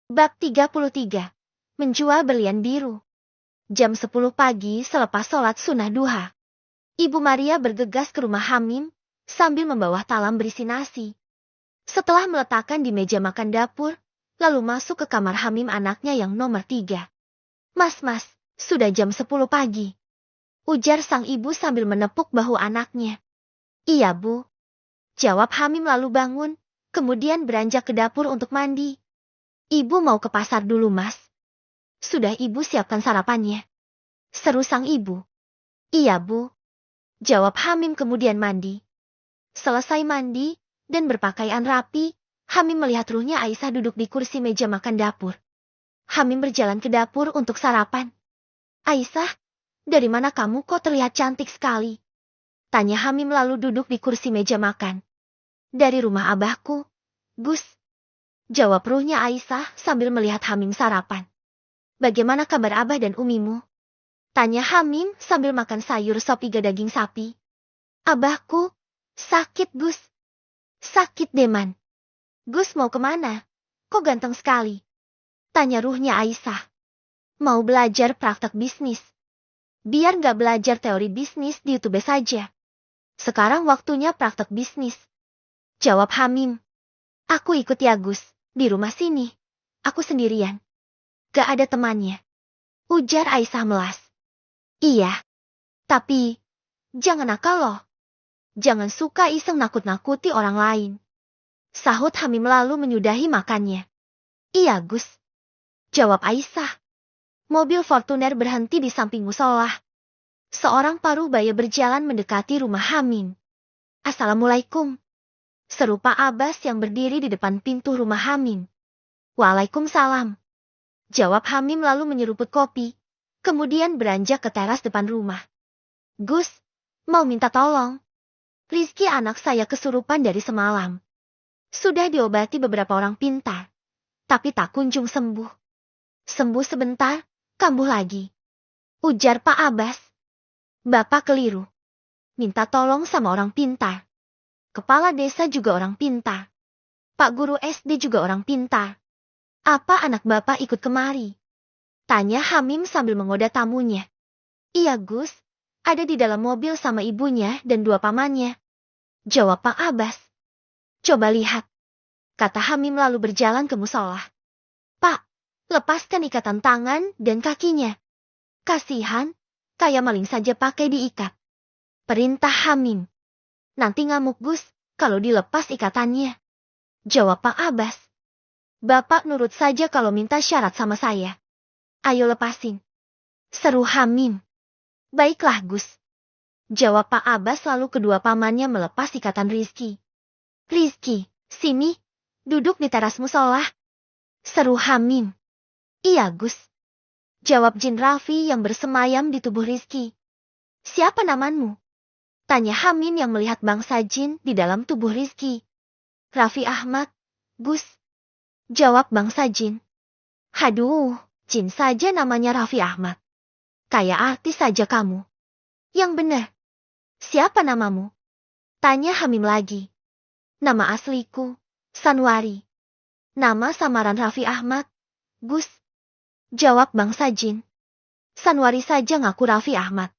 Bab 33. Menjual berlian biru. Jam 10 pagi selepas sholat sunnah duha. Ibu Maria bergegas ke rumah Hamim, sambil membawa talam berisi nasi. Setelah meletakkan di meja makan dapur, lalu masuk ke kamar Hamim anaknya yang nomor 3. Mas, sudah jam 10 pagi. Ujar sang ibu sambil menepuk bahu anaknya. Iya, Bu. Jawab Hamim lalu bangun, kemudian beranjak ke dapur untuk mandi. Ibu mau ke pasar dulu, Mas. Sudah ibu siapkan sarapannya. Seru sang ibu. Iya, Bu. Jawab Hamim kemudian mandi. Selesai mandi dan berpakaian rapi, Hamim melihat ruhnya Aisyah duduk di kursi meja makan dapur. Hamim berjalan ke dapur untuk sarapan. Aisyah, dari mana kamu kok terlihat cantik sekali? Tanya Hamim lalu duduk di kursi meja makan. Dari rumah abahku, Gus. Jawab ruhnya Aisyah sambil melihat Hamim sarapan. Bagaimana kabar abah dan umimu? Tanya Hamim sambil makan sayur sop iga daging sapi. Abahku, sakit Gus. Sakit Deman. Gus mau kemana? Kok ganteng sekali? Tanya ruhnya Aisyah. Mau belajar praktek bisnis. Biar gak belajar teori bisnis di YouTube saja. Sekarang waktunya praktek bisnis. Jawab Hamim. Aku ikut ya Gus, di rumah sini. Aku sendirian. Gak ada temannya. Ujar Aisyah melas. Iya. Tapi, jangan nakal loh. Jangan suka iseng nakut-nakuti orang lain. Sahut Hamim lalu menyudahi makannya. Iya Gus. Jawab Aisyah. Mobil Fortuner berhenti di samping musola. Seorang parubaya berjalan mendekati rumah Hamim. Assalamualaikum. Seru Pak Abbas yang berdiri di depan pintu rumah Hamim. Waalaikumsalam. Jawab Hamim lalu menyeruput kopi. Kemudian beranjak ke teras depan rumah. Gus, mau minta tolong. Rizky anak saya kesurupan dari semalam. Sudah diobati beberapa orang pintar. Tapi tak kunjung sembuh. Sembuh sebentar, kambuh lagi. Ujar Pak Abbas. Bapak keliru. Minta tolong sama orang pintar. Kepala desa juga orang pintar. Pak guru SD juga orang pintar. Apa anak bapak ikut kemari? Tanya Hamim sambil menggoda tamunya. Iya Gus, ada di dalam mobil sama ibunya dan dua pamannya. Jawab Pak Abbas. Coba lihat. Kata Hamim lalu berjalan ke musola. Pak, lepaskan ikatan tangan dan kakinya. Kasihan, kayak maling saja pakai diikat. Perintah Hamim. Nanti ngamuk Gus, kalau dilepas ikatannya. Jawab Pak Abbas. Bapak nurut saja kalau minta syarat sama saya. Ayo lepasin. Seru Hamim. Baiklah Gus. Jawab Pak Abbas lalu kedua pamannya melepas ikatan Rizky. Rizky, sini. Duduk di teras musola. Seru Hamim. Iya Gus. Jawab Jin Raffi yang bersemayam di tubuh Rizky. Siapa namamu? Tanya Hamim yang melihat bangsa jin di dalam tubuh Rizky. Raffi Ahmad, Gus. Jawab bangsa jin. Haduh, jin saja namanya Raffi Ahmad. Kayak artis saja kamu. Yang benar. Siapa namamu? Tanya Hamim lagi. Nama asliku, Sanwari. Nama samaran Raffi Ahmad, Gus. Jawab bangsa jin. Sanwari saja ngaku Raffi Ahmad.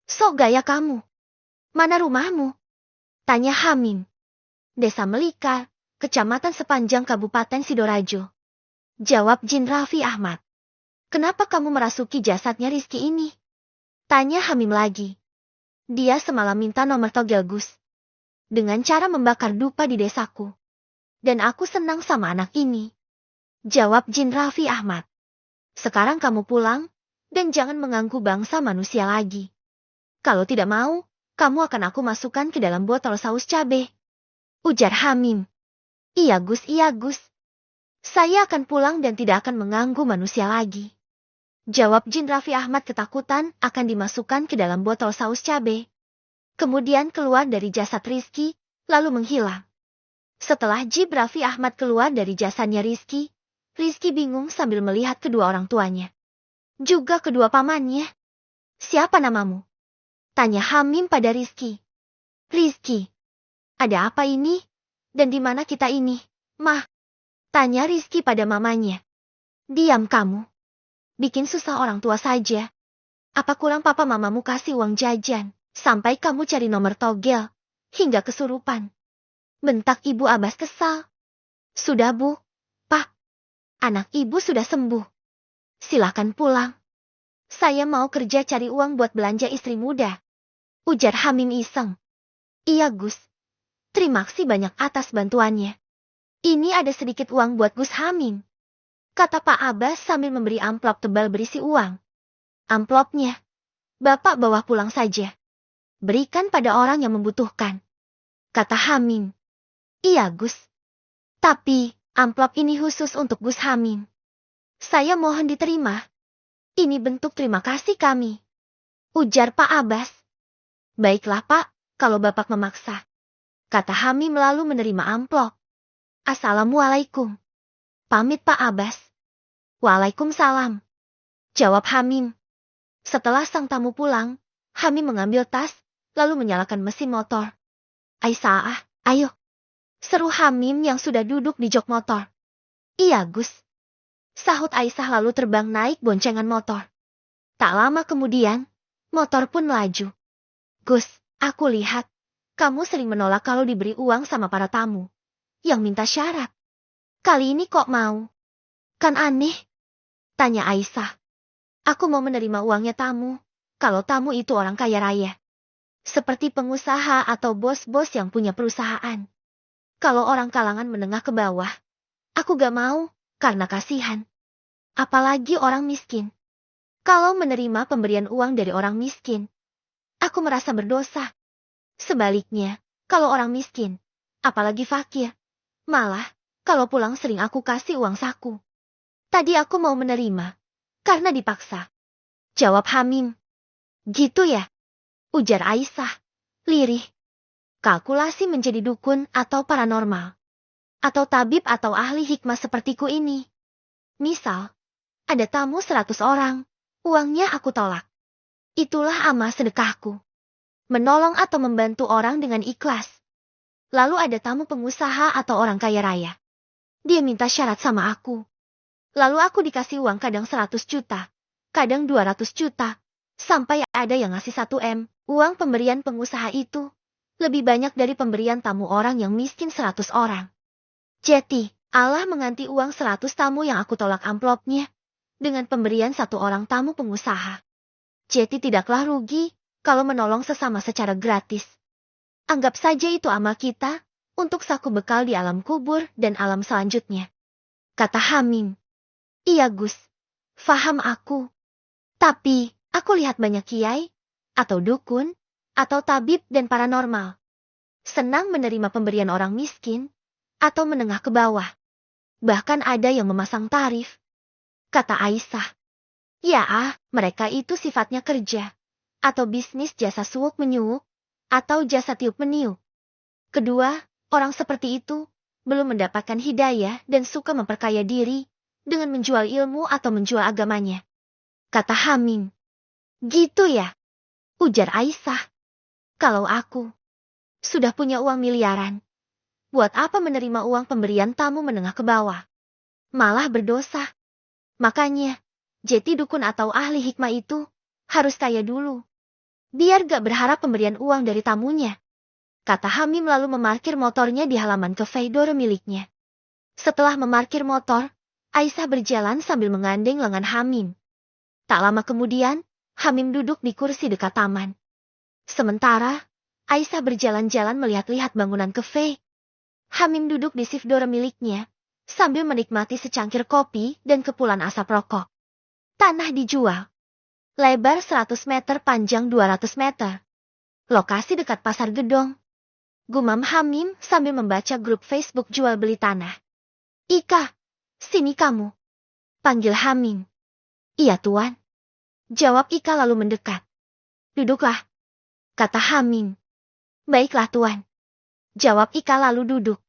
Sok gaya kamu. Mana rumahmu? Tanya Hamim. Desa Melikar, kecamatan sepanjang Kabupaten Sidorajo. Jawab Jin Raffi Ahmad. Kenapa kamu merasuki jasadnya Rizky ini? Tanya Hamim lagi. Dia semalam minta nomor togel Gus. Dengan cara membakar dupa di desaku. Dan aku senang sama anak ini. Jawab Jin Raffi Ahmad. Sekarang kamu pulang, dan jangan mengganggu bangsa manusia lagi. Kalau tidak mau, kamu akan aku masukkan ke dalam botol saus cabe. Ujar Hamim. Iya Gus. Saya akan pulang dan tidak akan mengganggu manusia lagi. Jawab Jin Raffi Ahmad ketakutan akan dimasukkan ke dalam botol saus cabe. Kemudian keluar dari jasad Rizky, lalu menghilang. Setelah Jin Raffi Ahmad keluar dari jasadnya Rizky, Rizky bingung sambil melihat kedua orang tuanya. Juga kedua pamannya. Siapa namamu? Tanya Hamim pada Rizky. Rizky. Ada apa ini? Dan di mana kita ini, Mah? Tanya Rizky pada mamanya. Diam kamu. Bikin susah orang tua saja. Apa kurang papa mamamu kasih uang jajan, sampai kamu cari nomor togel, hingga kesurupan. Bentak Ibu Abbas kesal. Sudah Bu, Pak. Anak ibu sudah sembuh. Silakan pulang. Saya mau kerja cari uang buat belanja istri muda. Ujar Hamim iseng. Iya Gus. Terima kasih banyak atas bantuannya. Ini ada sedikit uang buat Gus Hamim. Kata Pak Abbas sambil memberi amplop tebal berisi uang. Amplopnya, Bapak bawa pulang saja. Berikan pada orang yang membutuhkan. Kata Hamim. Iya Gus. Tapi, amplop ini khusus untuk Gus Hamim. Saya mohon diterima. Ini bentuk terima kasih kami. Ujar Pak Abbas. Baiklah Pak, kalau Bapak memaksa. Kata Hamim lalu menerima amplop. Assalamualaikum. Pamit Pak Abbas. Waalaikumsalam. Jawab Hamim. Setelah sang tamu pulang, Hamim mengambil tas, lalu menyalakan mesin motor. Aisyah, ayo. Seru Hamim yang sudah duduk di jok motor. Iya Gus. Sahut Aisyah lalu terbang naik boncengan motor. Tak lama kemudian, motor pun melaju. Gus, aku lihat, kamu sering menolak kalau diberi uang sama para tamu. Yang minta syarat. Kali ini kok mau? Kan aneh? Tanya Aisyah. Aku mau menerima uangnya tamu, kalau tamu itu orang kaya raya. Seperti pengusaha atau bos-bos yang punya perusahaan. Kalau orang kalangan menengah ke bawah, aku gak mau, karena kasihan. Apalagi orang miskin. Kalau menerima pemberian uang dari orang miskin, aku merasa berdosa. Sebaliknya, kalau orang miskin, apalagi fakir, malah, kalau pulang sering aku kasih uang saku. Tadi aku mau menerima, karena dipaksa. Jawab Hamim. Gitu ya? Ujar Aisyah, lirih. Kalkulasi menjadi dukun atau paranormal. Atau tabib atau ahli hikmah sepertiku ini. Misal, ada tamu 100 orang, uangnya aku tolak. Itulah amal sedekahku. Menolong atau membantu orang dengan ikhlas. Lalu ada tamu pengusaha atau orang kaya raya. Dia minta syarat sama aku. Lalu aku dikasih uang kadang 100 juta, kadang 200 juta, sampai ada yang ngasih 1 M. Uang pemberian pengusaha itu lebih banyak dari pemberian tamu orang yang miskin 100 orang. Jadi, Allah mengganti uang 100 tamu yang aku tolak amplopnya dengan pemberian 1 orang tamu pengusaha. Jadi tidaklah rugi kalau menolong sesama secara gratis. Anggap saja itu amal kita untuk saku bekal di alam kubur dan alam selanjutnya. Kata Hamim. Iya Gus, faham aku. Tapi, aku lihat banyak kiai, atau dukun, atau tabib dan paranormal. Senang menerima pemberian orang miskin, atau menengah ke bawah. Bahkan ada yang memasang tarif. Kata Aisyah. Ya mereka itu sifatnya kerja, atau bisnis jasa suuk menyuuk, atau jasa tiup meniup. Kedua, orang seperti itu belum mendapatkan hidayah dan suka memperkaya diri dengan menjual ilmu atau menjual agamanya. Kata Hamim. Gitu ya? Ujar Aisyah. Kalau aku sudah punya uang miliaran, buat apa menerima uang pemberian tamu menengah ke bawah? Malah berdosa. Makanya, jadi dukun atau ahli hikmah itu harus kaya dulu. Biar gak berharap pemberian uang dari tamunya. Kata Hamim lalu memarkir motornya di halaman cafe Doro miliknya. Setelah memarkir motor, Aisyah berjalan sambil menggandeng lengan Hamim. Tak lama kemudian, Hamim duduk di kursi dekat taman. Sementara, Aisyah berjalan-jalan melihat-lihat bangunan kafe. Hamim duduk di shift Doro miliknya, sambil menikmati secangkir kopi dan kepulan asap rokok. Tanah dijual. Lebar 100 meter, panjang 200 meter. Lokasi dekat pasar gedong. Gumam Hamim sambil membaca grup Facebook jual beli tanah. Ika, sini kamu. Panggil Hamim. Iya tuan. Jawab Ika lalu mendekat. Duduklah. Kata Hamim. Baiklah tuan. Jawab Ika lalu duduk.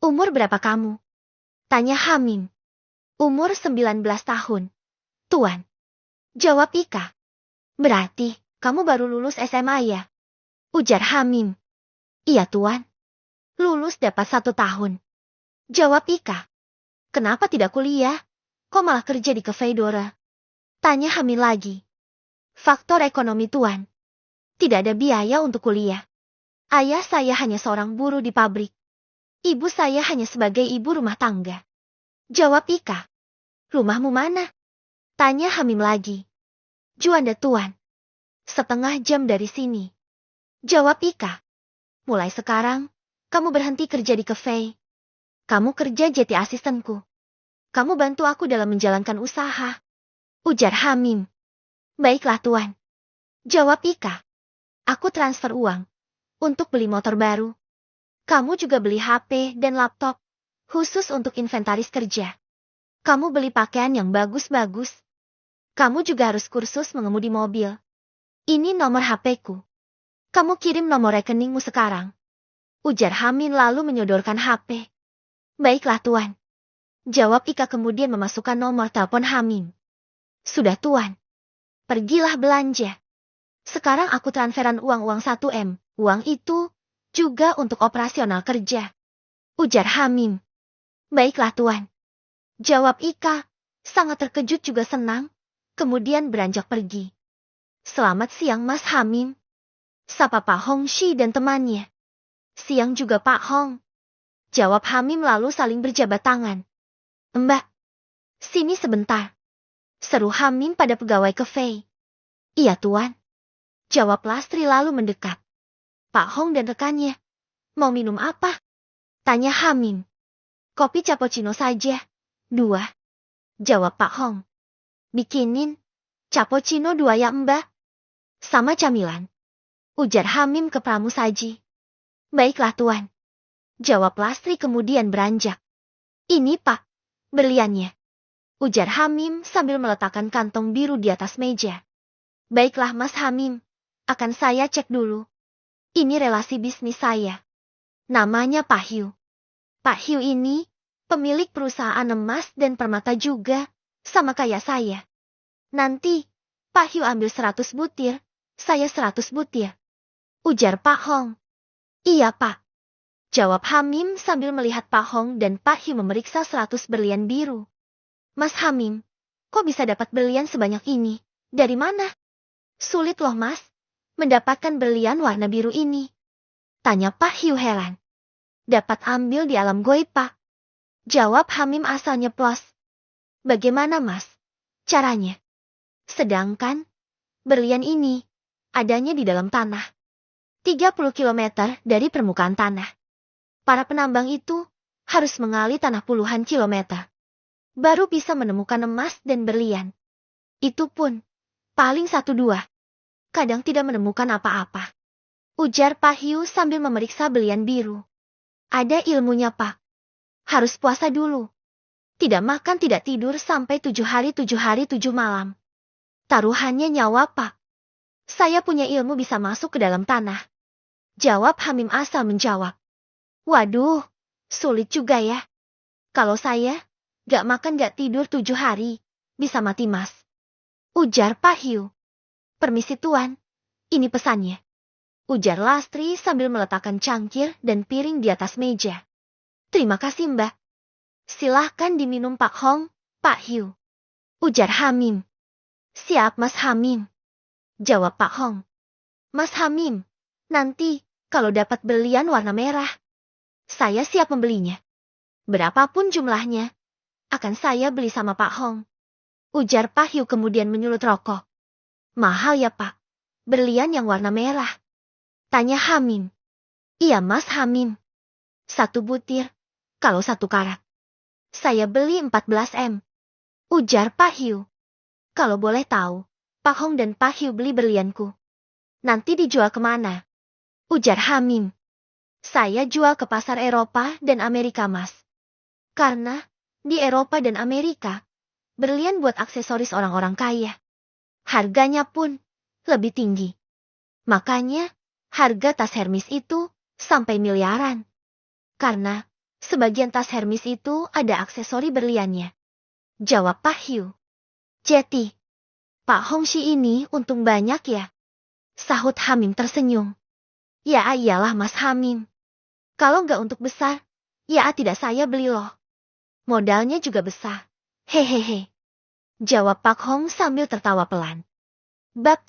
Umur berapa kamu? Tanya Hamim. Umur 19 tahun. Tuan. Jawab Ika. Berarti, kamu baru lulus SMA ya? Ujar Hamim. Iya tuan. Lulus dapat 1 tahun. Jawab Ika. Kenapa tidak kuliah? kok malah kerja di cafe Dora? Tanya Hamim lagi. Faktor ekonomi tuan. Tidak ada biaya untuk kuliah. Ayah saya hanya seorang buruh di pabrik. Ibu saya hanya sebagai ibu rumah tangga. Jawab Ika. Rumahmu mana? Tanya Hamim lagi. Juanda tuan. Setengah jam dari sini. Jawab Ika. Mulai sekarang, kamu berhenti kerja di cafe. Kamu kerja jadi asistenku. Kamu bantu aku dalam menjalankan usaha. Ujar Hamim. Baiklah tuan. Jawab Ika. Aku transfer uang untuk beli motor baru. Kamu juga beli HP dan laptop khusus untuk inventaris kerja. Kamu beli pakaian yang bagus-bagus. Kamu juga harus kursus mengemudi mobil. Ini nomor HP-ku. Kamu kirim nomor rekeningmu sekarang. Ujar Hamim lalu menyodorkan HP. Baiklah tuan. Jawab Ika kemudian memasukkan nomor telepon Hamim. Sudah tuan. Pergilah belanja. Sekarang aku transferan uang 1 M. Uang itu juga untuk operasional kerja. Ujar Hamim. Baiklah tuan. Jawab Ika, sangat terkejut juga senang, kemudian beranjak pergi. Selamat siang Mas Hamim. Sapa Pak Hong Shi dan temannya. Siang juga Pak Hong. Jawab Hamim lalu saling berjabat tangan. Mbak, sini sebentar. Seru Hamim pada pegawai cafe. Iya tuan. Jawab Lastri lalu mendekat. Pak Hong dan rekannya. Mau minum apa? Tanya Hamim. Kopi cappuccino saja. 2. Jawab Pak Hong. Bikinin. Cappuccino 2 ya mbak. Sama camilan. Ujar Hamim ke pramusaji. Baiklah tuan. Jawab Lastri kemudian beranjak. Ini pak. Berliannya. Ujar Hamim sambil meletakkan kantong biru di atas meja. Baiklah Mas Hamim. Akan saya cek dulu. Ini relasi bisnis saya. Namanya Pak Hyu. Pak Hyu ini pemilik perusahaan emas dan permata juga, sama kayak saya. Nanti, Pak Hyu ambil 100 butir, saya 100 butir. Ujar Pak Hong. Iya Pak. Jawab Hamim sambil melihat Pak Hong dan Pak Hyu memeriksa 100 berlian biru. Mas Hamim, kok bisa dapat berlian sebanyak ini? Dari mana? Sulit loh mas, mendapatkan berlian warna biru ini. Tanya Pak Hyu heran. Dapat ambil di alam goib Pak. Jawab Hamim asal nyeplos. Bagaimana mas? Caranya? Sedangkan, berlian ini, adanya di dalam tanah. 30 km dari permukaan tanah. Para penambang itu, harus mengali tanah puluhan kilometer. Baru bisa menemukan emas dan berlian. Itu pun, paling 1-2. Kadang tidak menemukan apa-apa. Ujar Pak Hyu sambil memeriksa berlian biru. Ada ilmunya Pak. Harus puasa dulu. Tidak makan tidak tidur sampai 7 hari 7 malam. Taruhannya nyawa Pak. Saya punya ilmu bisa masuk ke dalam tanah. Jawab Hamim asal menjawab. Waduh, sulit juga ya. Kalau saya, gak makan gak tidur 7 hari, bisa mati mas. Ujar Pak Hyu. Permisi tuan, ini pesannya. Ujar Lastri sambil meletakkan cangkir dan piring di atas meja. Terima kasih mbak. Silahkan diminum Pak Hong, Pak Hyu. Ujar Hamim. Siap Mas Hamim. Jawab Pak Hong. Mas Hamim, nanti kalau dapat berlian warna merah, saya siap membelinya. Berapapun jumlahnya, akan saya beli sama Pak Hong. Ujar Pak Hyu kemudian menyulut rokok. Mahal ya Pak, berlian yang warna merah. Tanya Hamim. Iya Mas Hamim. 1 butir, kalau 1 karat. Saya beli 14 M. Ujar Pak Hyu. Kalau boleh tahu, Pak Hong dan Pak Hyu beli berlianku. Nanti dijual kemana? Ujar Hamim. Saya jual ke pasar Eropa dan Amerika mas. Karena, di Eropa dan Amerika, berlian buat aksesoris orang-orang kaya. Harganya pun lebih tinggi. Makanya, harga tas Hermes itu sampai miliaran. Karena, sebagian tas Hermes itu ada aksesori berliannya. Jawab Pak Hyu. Jadi, Pak Hong Shi ini untung banyak ya? Sahut Hamim tersenyum. Ya iyalah Mas Hamim. Kalau nggak untuk besar, ya tidak saya beli loh. Modalnya juga besar. Hehehe, jawab Pak Hong sambil tertawa pelan. Bab